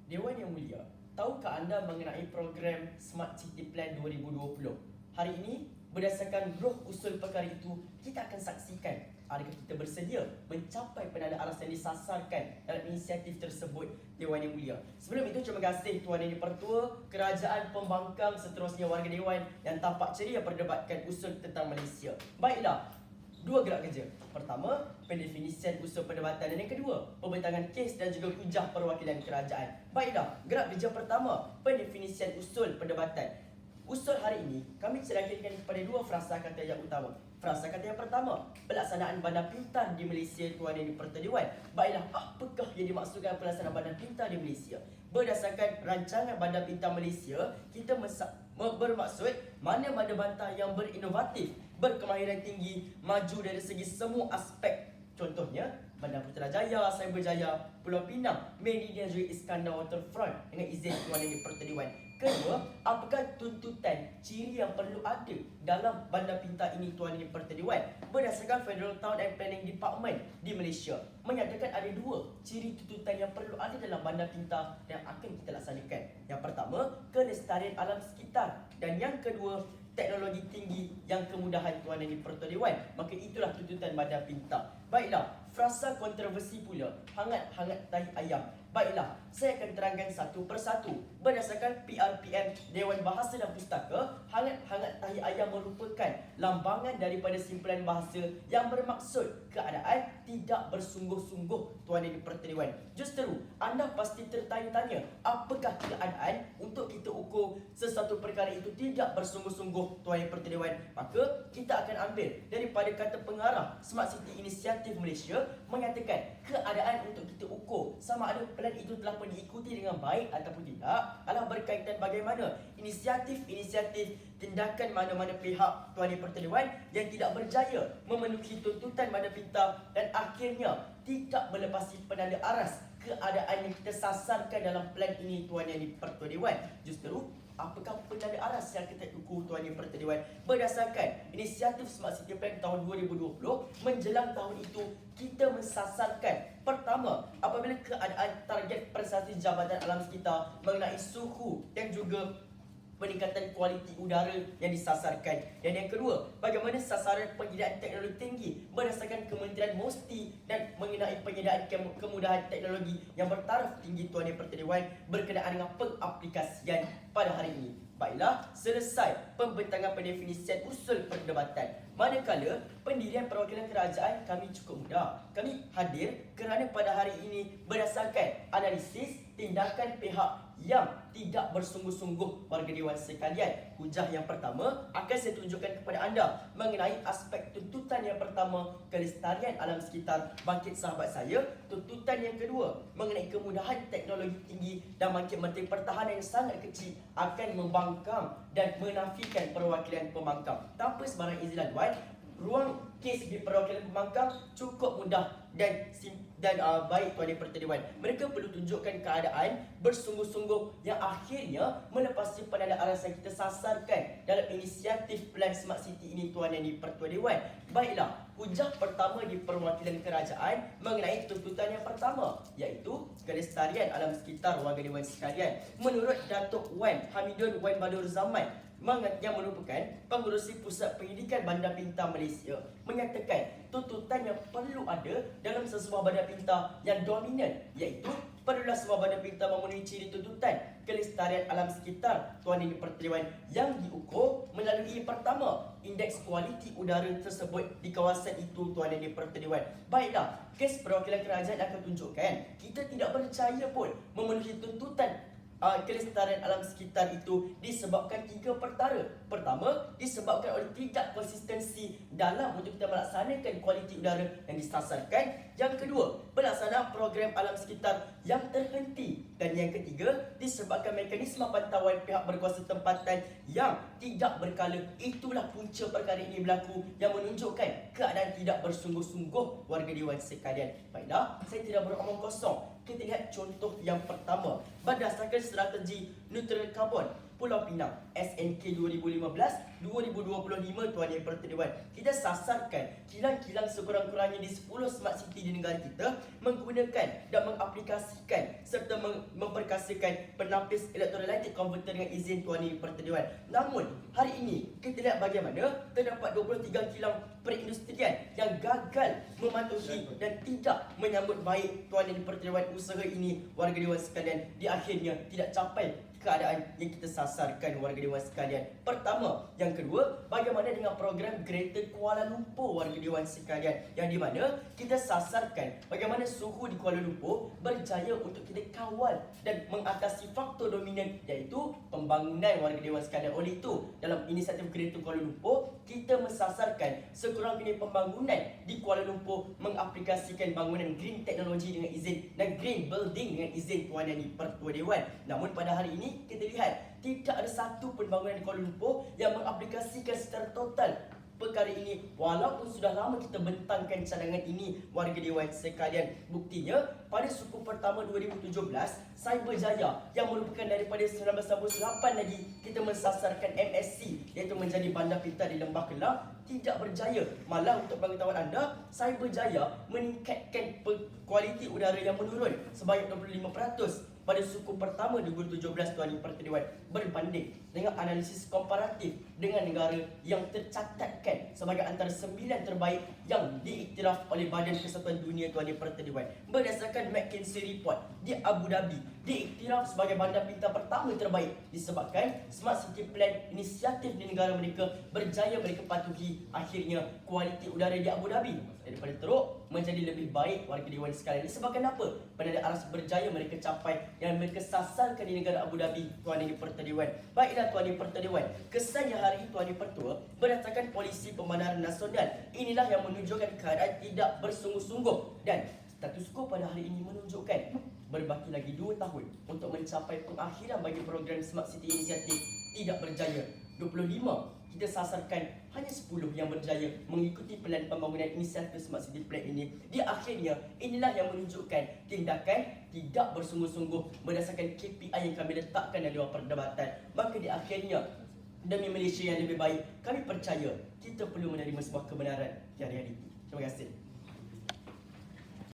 Dewan Yang Mulia, tahukah anda mengenai program Smart City Plan 2020? Hari ini, berdasarkan roh usul perkara itu, kita akan saksikan adakah kita bersedia mencapai penanda aras yang disasarkan dalam inisiatif tersebut, Dewan Yang Mulia. Sebelum itu, terima kasih Tuan Yang Dipertua, Kerajaan Pembangkang, seterusnya warga Dewan yang tampak ceria perdebatkan usul tentang Malaysia. Baiklah, dua gerak kerja. Pertama, pendefinisian usul perdebatan, dan yang kedua, pembentangan kes dan juga hujah perwakilan kerajaan. Baiklah, gerak kerja pertama, pendefinisian usul perdebatan. Usul hari ini kami cerahkan kepada dua frasa kata yang utama. Frasa kata yang pertama, pelaksanaan bandar pintar di Malaysia, Tuan Yang Dipertua Dewan. Baiklah, apakah yang dimaksudkan pelaksanaan bandar pintar di Malaysia? Berdasarkan rancangan bandar pintar Malaysia, kita bermaksud mana bandar bantar yang berinovatif, berkemahiran tinggi, maju dari segi semua aspek. Contohnya, Bandar Putrajaya, Cyberjaya, Pulau Pinang, Meridian Zuri Iskandar Waterfront dengan izin Tuan Yang Dipertua Dewan. Kedua, apakah tuntutan ciri yang perlu ada dalam bandar pintar ini, Tuan Yang Dipertua Dewan? Berdasarkan Federal Town and Planning Department di Malaysia, menyatakan ada dua ciri tuntutan yang perlu ada dalam bandar pintar yang akan kita laksanakan. Yang pertama, kelestarian alam sekitar, dan yang kedua, teknologi tinggi yang kemudahan, Tuan Yang Dipertua Dewan. Maka itulah tuntutan bandar pintar. Baiklah, frasa kontroversi pula, hangat-hangat tahi ayam. Baiklah, saya akan terangkan satu persatu. Berdasarkan PRPM Dewan Bahasa dan Pustaka, hangat-hangat tahi ayam merupakan lambangan daripada simpulan bahasa yang bermaksud keadaan tidak bersungguh-sungguh, Tuan Yang Dipertua Dewan. Justeru, anda pasti tertanya-tanya, apakah keadaan untuk kita ukur sesuatu perkara itu tidak bersungguh-sungguh, Tuan Yang Dipertua Dewan? Maka kita akan ambil daripada kata pengarah Smart City Inisiatif Malaysia, menyatakan keadaan untuk kita ukur sama ada plan itu telah pun diikuti dengan baik ataupun tidak adalah berkaitan bagaimana inisiatif-inisiatif tindakan mana-mana pihak, Tuan Yang Dipertua Dewan, yang tidak berjaya memenuhi tuntutan bandar pintar dan akhirnya tidak melepasi penanda aras keadaan yang kita sasarkan dalam plan ini, Tuan Yang Dipertua Dewan. Justeru, apakah penanda aras yang kita ukur, Tuan Yang Dipertua Dewan? Berdasarkan inisiatif Smart City Plan tahun 2020, menjelang tahun itu kita mensasarkan pertama, apabila keadaan target prestasi Jabatan Alam Sekitar mengenai suhu dan juga peningkatan kualiti udara yang disasarkan. Dan yang kedua, bagaimana sasaran penyediaan teknologi tinggi berdasarkan Kementerian Mesti dan mengenai penyediaan kemudahan teknologi yang bertaraf tinggi, Tuan Yang Dipertua Dewan, berkenaan dengan pengaplikasian pada hari ini. Baiklah, selesai pembentangan pendefinisian usul perdebatan. Manakala pendirian perwakilan kerajaan kami cukup mudah. Kami hadir kerana pada hari ini berdasarkan analisis tindakan pihak yang tidak bersungguh-sungguh, warga Dewan sekalian. Hujah yang pertama akan saya tunjukkan kepada anda mengenai aspek tuntutan yang pertama, kelestarian alam sekitar, bangkit sahabat saya. Tuntutan yang kedua mengenai kemudahan teknologi tinggi dan bangkit Menteri Pertahanan yang sangat kecil akan membangkang dan menafikan perwakilan pembangkang. Tanpa sebarang izin laluan, ruang kes di perwakilan pembangkang cukup mudah dan baik, Tuan Yang Dipertua Dewan. Mereka perlu tunjukkan keadaan bersungguh-sungguh yang akhirnya melepasi penanda aras yang kita sasarkan dalam inisiatif plan Smart City ini, Tuan Yang Dipertua Dewan. Baiklah, hujah pertama di perwakilan kerajaan mengenai tuntutan yang pertama, iaitu kelestarian alam sekitar, warga Dewan sekalian. Menurut Datuk Wan Hamidun Wan Badur Zaman, yang merupakan pengurusi Pusat Pendidikan Bandar Pintar Malaysia, menyatakan tuntutan yang perlu ada dalam sesebuah bandar pintar yang dominan, iaitu perlulah sebuah bandar pintar memenuhi ciri tuntutan kelestarian alam sekitar, Tuan Yang Dipertua Dewan, yang diukur melalui pertama, indeks kualiti udara tersebut di kawasan itu, Tuan Yang Dipertua Dewan. Baiklah, kes perwakilan kerajaan akan tunjukkan kita tidak percaya pun memenuhi tuntutan kelestarian alam sekitar itu disebabkan tiga perkara. Pertama, disebabkan oleh tidak konsistensi dalam untuk kita melaksanakan kualiti udara yang disasarkan. Yang kedua, pelaksanaan program alam sekitar yang terhenti. Dan yang ketiga, disebabkan mekanisme pantauan pihak berkuasa tempatan yang tidak berkala. Itulah punca perkara ini berlaku yang menunjukkan keadaan tidak bersungguh-sungguh, warga Dewan sekalian. Baiklah, saya tidak beromong kosong. Kita lihat contoh yang pertama. Berdasarkan strategi neutral karbon Pulau Pinang SNK 2015-2025, Tuan Yang Dipertua Dewan, kita sasarkan kilang-kilang sekurang-kurangnya di 10 smart city di negara kita menggunakan dan mengaplikasikan serta memperkasakan penapis electrolytic converter dengan izin Tuan Yang Dipertuan. Namun, hari ini kita lihat bagaimana terdapat 23 kilang perindustrian yang gagal mematuhi dan tidak menyambut baik Tuan Yang Dipertuan usaha ini, warga dewan sekalian, di akhirnya tidak capai keadaan yang kita sasarkan, warga dewan sekalian. Pertama, yang kedua, bagaimana dengan program Greater Kuala Lumpur, warga dewan sekalian, yang di mana kita sasarkan bagaimana suhu di Kuala Lumpur berjaya untuk kita kawal dan mengatasi faktor dominan, iaitu pembangunan, warga dewan sekalian. Oleh itu, dalam inisiatif Greater Kuala Lumpur, kita mensasarkan sekurang-kurangnya pembangunan di Kuala Lumpur mengaplikasikan bangunan green technology dengan izin dan green building dengan izin Tuan Yang Dipertua Dewan. Namun pada hari ini kita lihat tidak ada satu pun bangunan di Kuala Lumpur yang mengaplikasikan secara total perkara ini, walaupun sudah lama kita bentangkan cadangan ini, warga dewan sekalian. Buktinya, pada suku pertama 2017, Cyberjaya yang merupakan daripada 1998 lagi kita mensasarkan MSC, iaitu menjadi bandar pita di Lembah Kelang, tidak berjaya. Malah untuk pengetahuan anda, Cyberjaya meningkatkan kualiti udara yang menurun sebanyak 25% pada suku pertama 2017 Tuan Yang Dipertua Dewan, berbanding dengan analisis komparatif dengan negara yang tercatatkan sebagai antara 9 terbaik yang diiktiraf oleh Badan Kesatuan Dunia Tuan Yang Dipertua Dewan. Berdasarkan McKinsey Report, di Abu Dhabi diiktiraf sebagai bandar pita pertama terbaik disebabkan Smart City Plan inisiatif di negara mereka berjaya mereka patuhi. Akhirnya kualiti udara di Abu Dhabi daripada teruk menjadi lebih baik, warga dewan sekalian. Disebabkan apa? Penanda aras berjaya mereka capai yang mereka sasarkan di negara Abu Dhabi, Tuan Yang Dipertua Dewan. Baiklah Tuan Yang Dipertua Dewan, kesannya hari ini Tuan Yang Dipertua berdasarkan polisi pembandaran nasional, inilah yang menunjukkan keadaan tidak bersungguh-sungguh, dan status quo pada hari ini menunjukkan berbaki lagi 2 tahun untuk mencapai pengakhiran bagi program Smart City Initiative tidak berjaya. 25 kita sasarkan hanya 10 yang berjaya mengikuti pelan pembangunan inisiatif Smart City Plan ini. Di akhirnya, inilah yang menunjukkan tindakan tidak bersungguh-sungguh berdasarkan KPI yang kami letakkan dalam luar perdebatan. Maka di akhirnya, demi Malaysia yang lebih baik, kami percaya kita perlu menerima sebuah kebenaran yang realiti. Terima kasih.